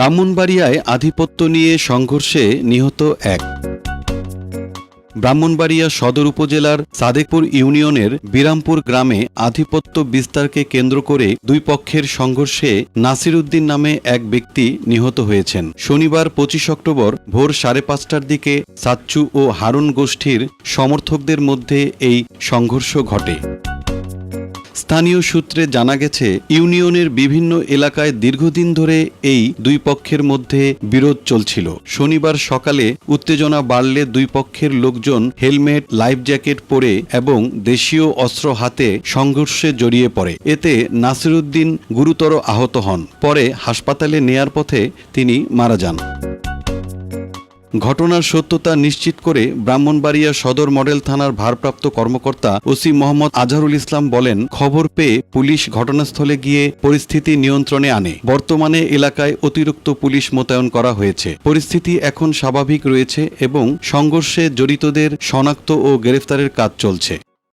ব্রাহ্মণবাড়িয়ায় আধিপত্য নিয়ে সংঘর্ষে নিহত এক। ব্রাহ্মণবাড়িয়া সদর উপজেলার সাদেকপুর ইউনিয়নের বিরামপুর গ্রামে আধিপত্য বিস্তারকে কেন্দ্র করে দুই পক্ষের সংঘর্ষে নাসির উদ্দিন নামে এক ব্যক্তি নিহত হয়েছেন। শনিবার ২৫ অক্টোবর ভোর ৫:৩০টার দিকে সাচ্চু ও হারুন গোষ্ঠীর সমর্থকদের মধ্যে এই সংঘর্ষ ঘটে। স্থানীয় সূত্রে জানা গেছে, ইউনিয়নের বিভিন্ন এলাকায় দীর্ঘদিন ধরে এই দুই পক্ষের মধ্যে বিরোধ চলছিল। শনিবার সকালে উত্তেজনা বাড়লে দুই পক্ষের লোকজন হেলমেট, লাইফ জ্যাকেট পরে এবং দেশীয় অস্ত্র হাতে সংঘর্ষে জড়িয়ে পড়ে। এতে নাসির উদ্দিন গুরুতর আহত হন। পরে হাসপাতালে নেয়ার পথে তিনি মারা যান। ঘটনার সত্যতা নিশ্চিত করে ব্রাহ্মণবাড়িয়া সদর মডেল থানার ভারপ্রাপ্ত কর্মকর্তা ওসি মোহাম্মদ আজহারুল ইসলাম বলেন, খবর পেয়ে পুলিশ ঘটনাস্থলে গিয়ে পরিস্থিতি নিয়ন্ত্রণে আনে। বর্তমানে এলাকায় অতিরিক্ত পুলিশ মোতায়েন করা হয়েছে। পরিস্থিতি এখন স্বাভাবিক রয়েছে এবং সংঘর্ষে জড়িতদের শনাক্ত ও গ্রেফতারের কাজ চলছে।